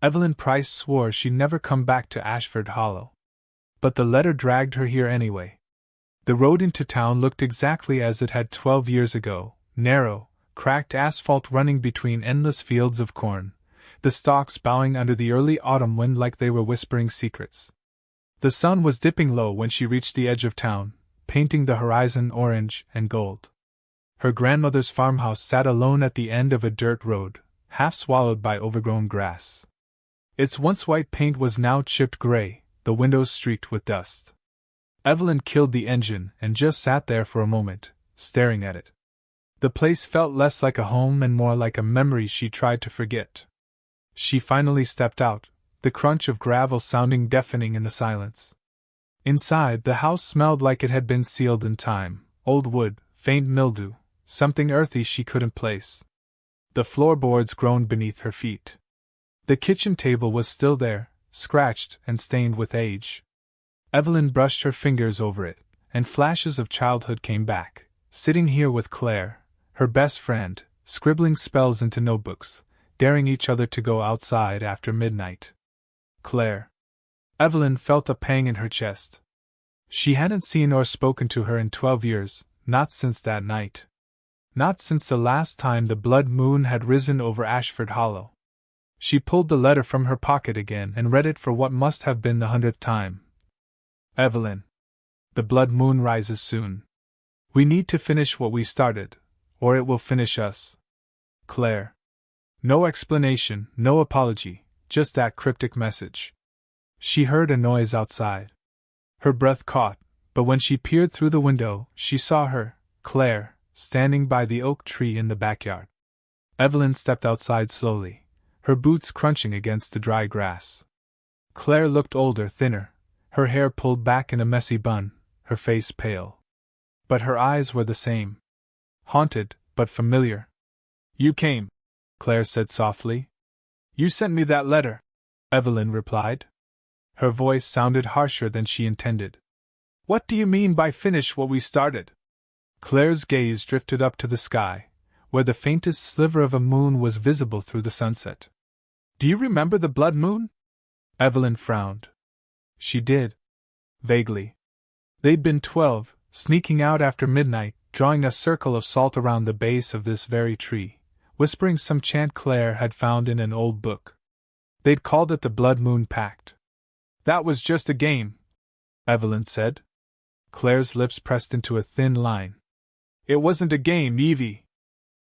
Evelyn Price swore she'd never come back to Ashford Hollow. But the letter dragged her here anyway. The road into town looked exactly as it had 12 years ago, narrow, cracked asphalt running between endless fields of corn, the stalks bowing under the early autumn wind like they were whispering secrets. The sun was dipping low when she reached the edge of town, painting the horizon orange and gold. Her grandmother's farmhouse sat alone at the end of a dirt road, half swallowed by overgrown grass. Its once white paint was now chipped gray, the windows streaked with dust. Evelyn killed the engine and just sat there for a moment, staring at it. The place felt less like a home and more like a memory she tried to forget. She finally stepped out, the crunch of gravel sounding deafening in the silence. Inside, the house smelled like it had been sealed in time, old wood, faint mildew, something earthy she couldn't place. The floorboards groaned beneath her feet. The kitchen table was still there, scratched and stained with age. Evelyn brushed her fingers over it, and flashes of childhood came back, sitting here with Claire, her best friend, scribbling spells into notebooks, daring each other to go outside after midnight. Claire. Evelyn felt a pang in her chest. She hadn't seen or spoken to her in 12 years, not since that night. Not since the last time the blood moon had risen over Ashford Hollow. She pulled the letter from her pocket again and read it for what must have been the 100th time. Evelyn. The blood moon rises soon. We need to finish what we started, or it will finish us. Claire. No explanation, no apology, just that cryptic message. She heard a noise outside. Her breath caught, but when she peered through the window, she saw her, Claire, standing by the oak tree in the backyard. Evelyn stepped outside slowly, her boots crunching against the dry grass. Claire looked older, thinner, her hair pulled back in a messy bun, her face pale. But her eyes were the same. Haunted, but familiar. You came, Claire said softly. You sent me that letter, Evelyn replied. Her voice sounded harsher than she intended. What do you mean by finish what we started? Claire's gaze drifted up to the sky, where the faintest sliver of a moon was visible through the sunset. Do you remember the blood moon? Evelyn frowned. She did. Vaguely. They'd been 12, sneaking out after midnight, drawing a circle of salt around the base of this very tree, whispering some chant Claire had found in an old book. They'd called it the Blood Moon Pact. That was just a game, Evelyn said. Claire's lips pressed into a thin line. It wasn't a game, Evie.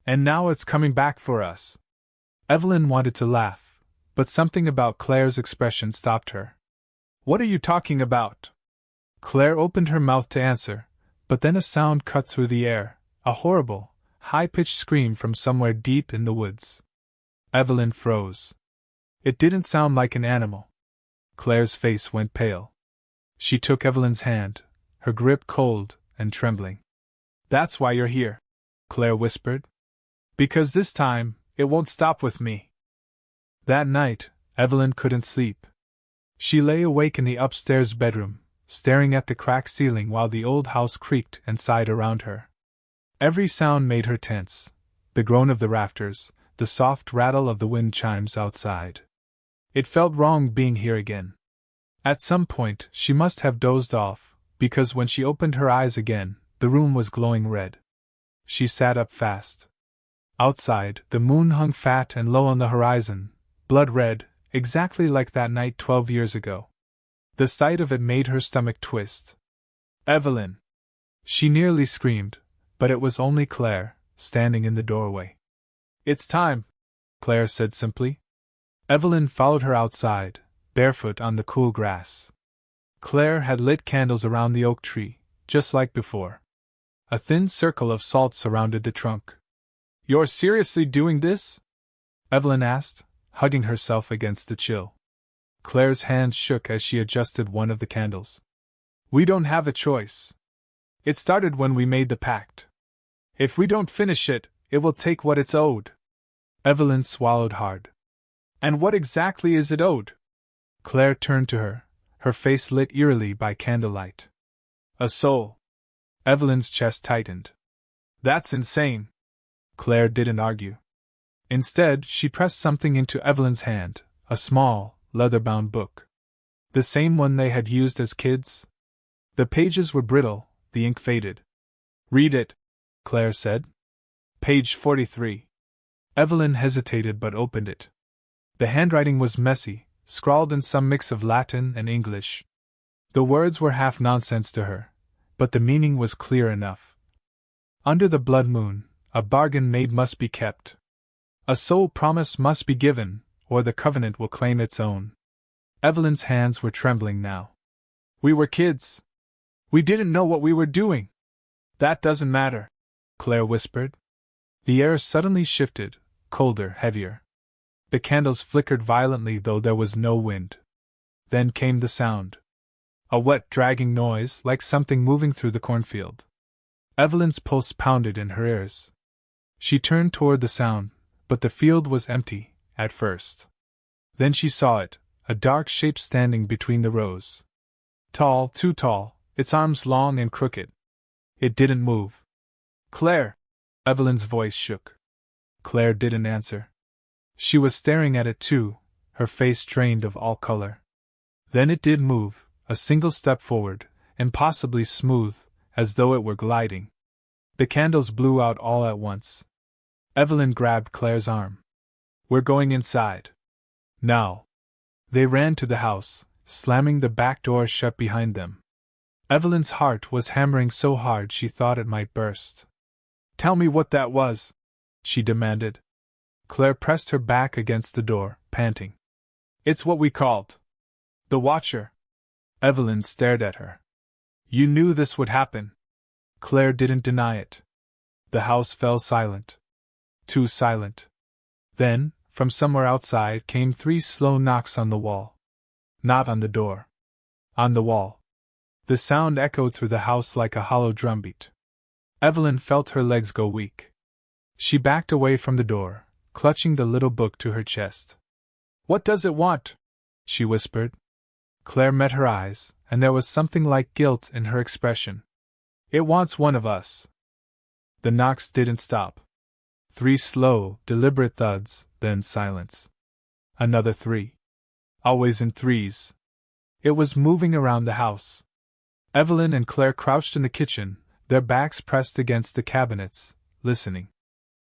And now it's coming back for us. Evelyn wanted to laugh, but something about Claire's expression stopped her. What are you talking about? Claire opened her mouth to answer, but then a sound cut through the air, a horrible, high-pitched scream from somewhere deep in the woods. Evelyn froze. It didn't sound like an animal. Claire's face went pale. She took Evelyn's hand, her grip cold and trembling. That's why you're here, Claire whispered. Because this time, it won't stop with me. That night, Evelyn couldn't sleep. She lay awake in the upstairs bedroom, staring at the cracked ceiling while the old house creaked and sighed around her. Every sound made her tense, the groan of the rafters, the soft rattle of the wind chimes outside. It felt wrong being here again. At some point, she must have dozed off, because when she opened her eyes again, the room was glowing red. She sat up fast. Outside, the moon hung fat and low on the horizon, blood red, exactly like that night 12 years ago. The sight of it made her stomach twist. Evelyn! She nearly screamed, but it was only Claire, standing in the doorway. It's time, Claire said simply. Evelyn followed her outside, barefoot on the cool grass. Claire had lit candles around the oak tree, just like before. A thin circle of salt surrounded the trunk. You're seriously doing this? Evelyn asked, hugging herself against the chill. Claire's hands shook as she adjusted one of the candles. We don't have a choice. It started when we made the pact. If we don't finish it, it will take what it's owed. Evelyn swallowed hard. And what exactly is it owed? Claire turned to her face lit eerily by candlelight. A soul. Evelyn's chest tightened. That's insane. Claire didn't argue. Instead, she pressed something into Evelyn's hand, a small, leather-bound book. The same one they had used as kids? The pages were brittle, the ink faded. "Read it," Claire said. "Page 43. Evelyn hesitated but opened it. The handwriting was messy, scrawled in some mix of Latin and English. The words were half nonsense to her, but the meaning was clear enough. Under the blood moon, a bargain made must be kept. A soul promise must be given, or the covenant will claim its own. Evelyn's hands were trembling now. "We were kids. We didn't know what we were doing." "That doesn't matter," Claire whispered. The air suddenly shifted, colder, heavier. The candles flickered violently though there was no wind. Then came the sound. A wet, dragging noise like something moving through the cornfield. Evelyn's pulse pounded in her ears. She turned toward the sound, but the field was empty, at first. Then she saw it, a dark shape standing between the rows. Tall, too tall, its arms long and crooked. It didn't move. "Claire!" Evelyn's voice shook. Claire didn't answer. She was staring at it too, her face drained of all color. Then it did move, a single step forward, impossibly smooth, as though it were gliding. The candles blew out all at once. Evelyn grabbed Claire's arm. "We're going inside. Now." They ran to the house, slamming the back door shut behind them. Evelyn's heart was hammering so hard she thought it might burst. "Tell me what that was," she demanded. Claire pressed her back against the door, panting. "It's what we called the Watcher." Evelyn stared at her. "You knew this would happen." Claire didn't deny it. The house fell silent. Too silent. Then, from somewhere outside came 3 slow knocks on the wall. Not on the door. On the wall. The sound echoed through the house like a hollow drumbeat. Evelyn felt her legs go weak. She backed away from the door, clutching the little book to her chest. "What does it want?" she whispered. Claire met her eyes, and there was something like guilt in her expression. "It wants one of us." The knocks didn't stop. 3 slow, deliberate thuds, then silence. Another 3. Always in threes. It was moving around the house. Evelyn and Claire crouched in the kitchen, their backs pressed against the cabinets, listening.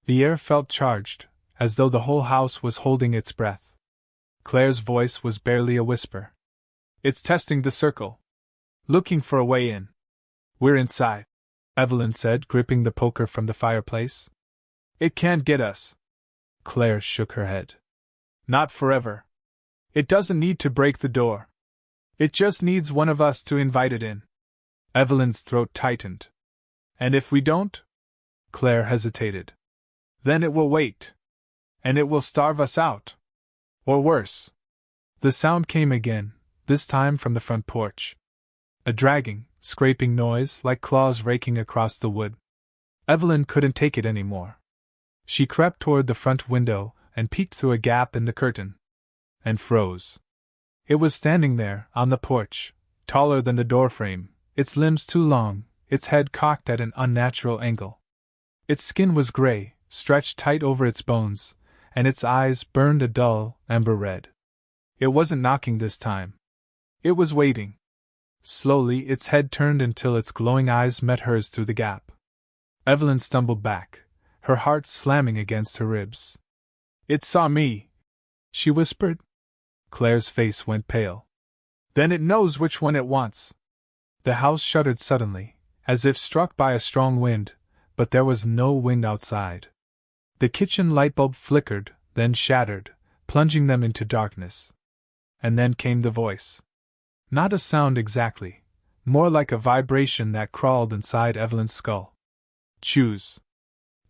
The air felt charged, as though the whole house was holding its breath. Claire's voice was barely a whisper. "It's testing the circle. Looking for a way in." "We're inside," Evelyn said, gripping the poker from the fireplace. "It can't get us." Claire shook her head. "Not forever. It doesn't need to break the door. It just needs one of us to invite it in." Evelyn's throat tightened. "And if we don't?" Claire hesitated. "Then it will wait. And it will starve us out. Or worse." The sound came again, this time from the front porch. A dragging, scraping noise like claws raking across the wood. Evelyn couldn't take it any more. She crept toward the front window and peeked through a gap in the curtain. And froze. It was standing there, on the porch, taller than the doorframe, its limbs too long, its head cocked at an unnatural angle. Its skin was gray, stretched tight over its bones, and its eyes burned a dull, amber red. It wasn't knocking this time. It was waiting. Slowly its head turned until its glowing eyes met hers through the gap. Evelyn stumbled back, her heart slamming against her ribs. "It saw me," she whispered. Claire's face went pale. "Then it knows which one it wants." The house shuddered suddenly, as if struck by a strong wind, but there was no wind outside. The kitchen light bulb flickered, then shattered, plunging them into darkness. And then came the voice. Not a sound exactly, more like a vibration that crawled inside Evelyn's skull. "Choose."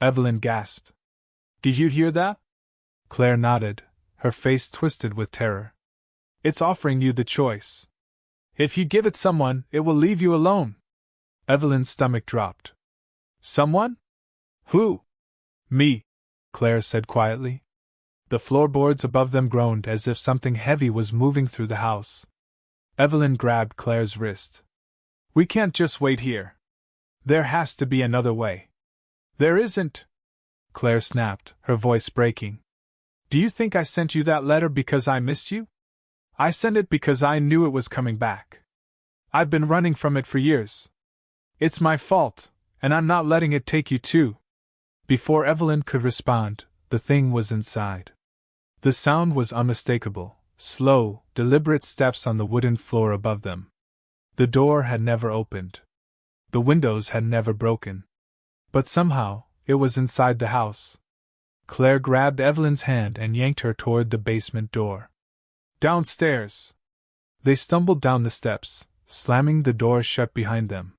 Evelyn gasped. "Did you hear that?" Claire nodded, her face twisted with terror. "It's offering you the choice. If you give it someone, it will leave you alone." Evelyn's stomach dropped. "Someone? Who?" "Me," Claire said quietly. The floorboards above them groaned as if something heavy was moving through the house. Evelyn grabbed Claire's wrist. "We can't just wait here. There has to be another way." "There isn't," Claire snapped, her voice breaking. Do you think I sent you that letter because I missed you? I sent it because I knew it was coming back. I've been running from it for years. It's my fault, and I'm not letting it take you too. Before Evelyn could respond, the thing was inside. The sound was unmistakable, slow, deliberate steps on the wooden floor above them. The door had never opened. The windows had never broken. But somehow, it was inside the house. Claire grabbed Evelyn's hand and yanked her toward the basement door. Downstairs! They stumbled down the steps, slamming the door shut behind them.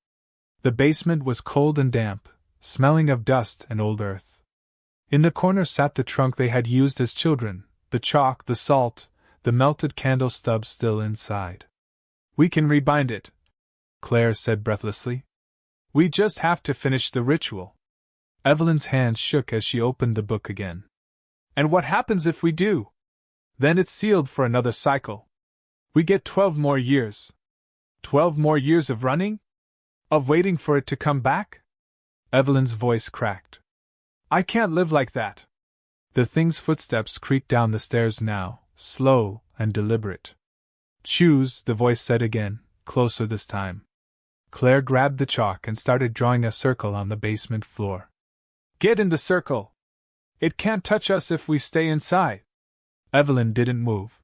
The basement was cold and damp, smelling of dust and old earth. In the corner sat the trunk they had used as children, the chalk, the salt, the melted candle stubs still inside. We can rebind it, Claire said breathlessly. We just have to finish the ritual. Evelyn's hands shook as she opened the book again. And what happens if we do? Then it's sealed for another cycle. We get 12 more years. 12 more years of running? Of waiting for it to come back? Evelyn's voice cracked. I can't live like that. The thing's footsteps creaked down the stairs now, slow and deliberate. Choose, the voice said again, closer this time. Claire grabbed the chalk and started drawing a circle on the basement floor. Get in the circle! It can't touch us if we stay inside. Evelyn didn't move.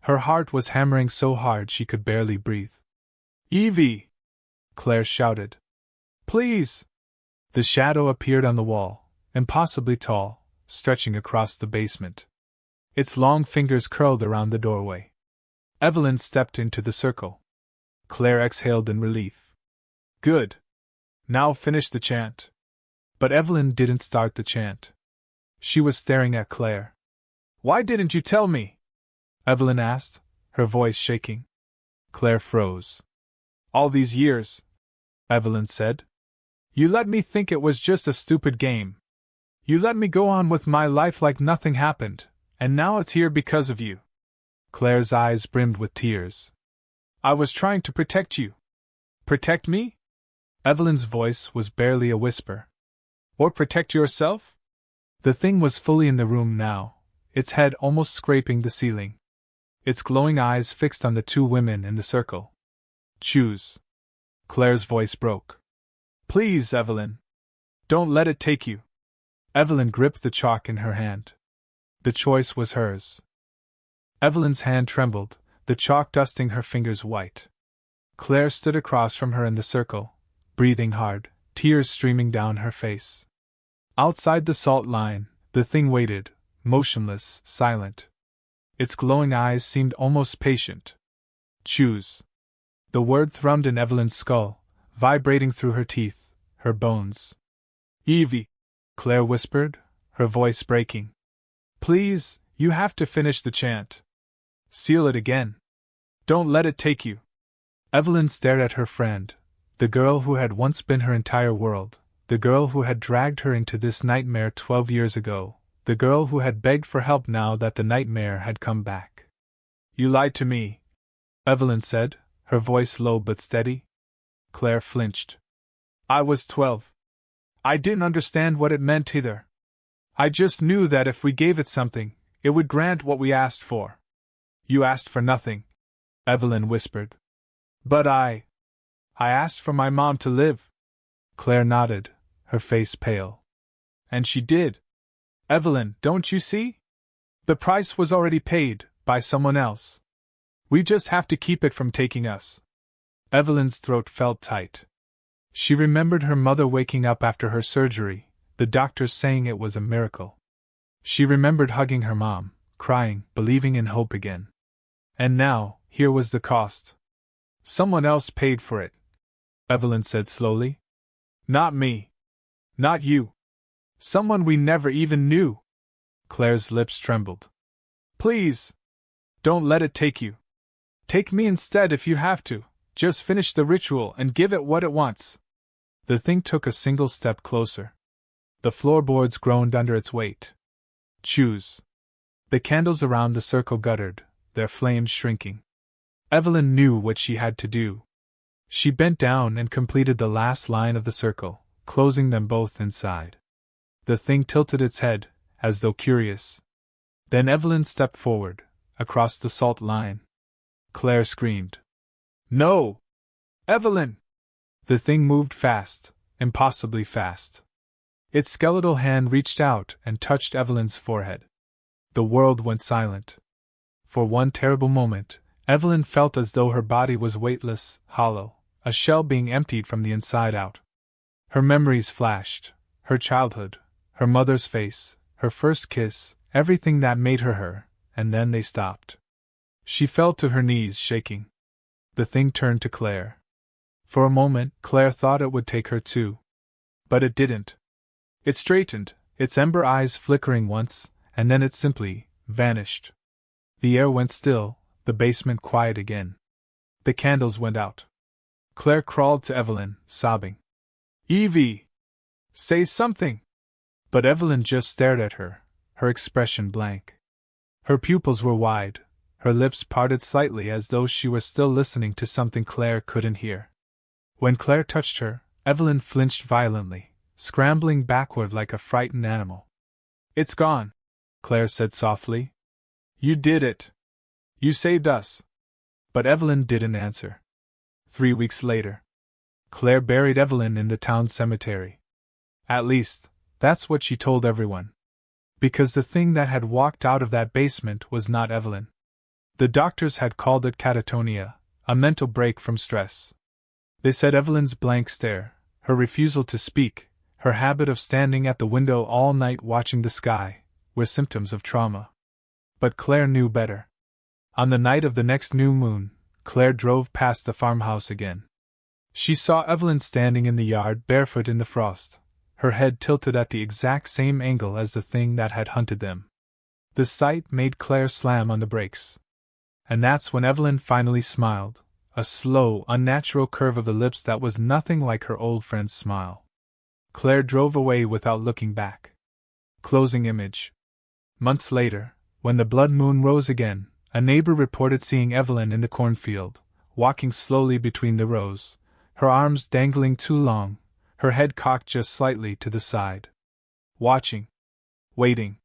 Her heart was hammering so hard she could barely breathe. Evie! Claire shouted. Please! The shadow appeared on the wall, impossibly tall, stretching across the basement. Its long fingers curled around the doorway. Evelyn stepped into the circle. Claire exhaled in relief. Good. Now finish the chant. But Evelyn didn't start the chant. She was staring at Claire. Why didn't you tell me? Evelyn asked, her voice shaking. Claire froze. All these years, Evelyn said. You let me think it was just a stupid game. You let me go on with my life like nothing happened, and now it's here because of you. Claire's eyes brimmed with tears. I was trying to protect you. Protect me? Evelyn's voice was barely a whisper. Or protect yourself? The thing was fully in the room now, its head almost scraping the ceiling. Its glowing eyes fixed on the two women in the circle. Choose. Claire's voice broke. Please, Evelyn. Don't let it take you. Evelyn gripped the chalk in her hand. The choice was hers. Evelyn's hand trembled, the chalk dusting her fingers white. Claire stood across from her in the circle, breathing hard, tears streaming down her face. Outside the salt line, the thing waited, motionless, silent. Its glowing eyes seemed almost patient. Choose. The word thrummed in Evelyn's skull, vibrating through her teeth, her bones. Evie, Claire whispered, her voice breaking. Please, you have to finish the chant. Seal it again. Don't let it take you. Evelyn stared at her friend, the girl who had once been her entire world, the girl who had dragged her into this nightmare 12 years ago, the girl who had begged for help now that the nightmare had come back. You lied to me, Evelyn said, her voice low but steady. Claire flinched. I was 12. I didn't understand what it meant either. I just knew that if we gave it something, it would grant what we asked for. You asked for nothing, Evelyn whispered. But I asked for my mom to live. Claire nodded, her face pale. And she did. Evelyn, don't you see? The price was already paid, by someone else. We just have to keep it from taking us. Evelyn's throat felt tight. She remembered her mother waking up after her surgery, the doctors saying it was a miracle. She remembered hugging her mom, crying, believing in hope again. And now, here was the cost. Someone else paid for it, Evelyn said slowly. Not me. Not you. Someone we never even knew. Claire's lips trembled. Please. Don't let it take you. Take me instead if you have to. Just finish the ritual and give it what it wants. The thing took a single step closer. The floorboards groaned under its weight. Choose. The candles around the circle guttered, their flames shrinking. Evelyn knew what she had to do. She bent down and completed the last line of the circle, closing them both inside. The thing tilted its head, as though curious. Then Evelyn stepped forward, across the salt line. Claire screamed. No! Evelyn! The thing moved fast, impossibly fast. Its skeletal hand reached out and touched Evelyn's forehead. The world went silent. For one terrible moment, Evelyn felt as though her body was weightless, hollow, a shell being emptied from the inside out. Her memories flashed, her childhood, her mother's face, her first kiss, everything that made her her, and then they stopped. She fell to her knees, shaking. The thing turned to Claire. For a moment, Claire thought it would take her too. But it didn't. It straightened, its ember eyes flickering once, and then it simply vanished. The air went still, the basement quiet again. The candles went out. Claire crawled to Evelyn, sobbing. Evie! Say something! But Evelyn just stared at her, her expression blank. Her pupils were wide, her lips parted slightly as though she were still listening to something Claire couldn't hear. When Claire touched her, Evelyn flinched violently, scrambling backward like a frightened animal. It's gone, Claire said softly. You did it. You saved us. But Evelyn didn't answer. 3 weeks later, Claire buried Evelyn in the town cemetery. At least, that's what she told everyone. Because the thing that had walked out of that basement was not Evelyn. The doctors had called it catatonia, a mental break from stress. They said Evelyn's blank stare, her refusal to speak, her habit of standing at the window all night watching the sky, were symptoms of trauma. But Claire knew better. On the night of the next new moon, Claire drove past the farmhouse again. She saw Evelyn standing in the yard barefoot in the frost, her head tilted at the exact same angle as the thing that had hunted them. The sight made Claire slam on the brakes. And that's when Evelyn finally smiled, a slow, unnatural curve of the lips that was nothing like her old friend's smile. Claire drove away without looking back. Closing image. Months later, when the blood moon rose again, a neighbor reported seeing Evelyn in the cornfield, walking slowly between the rows, her arms dangling too long, her head cocked just slightly to the side. Watching. Waiting.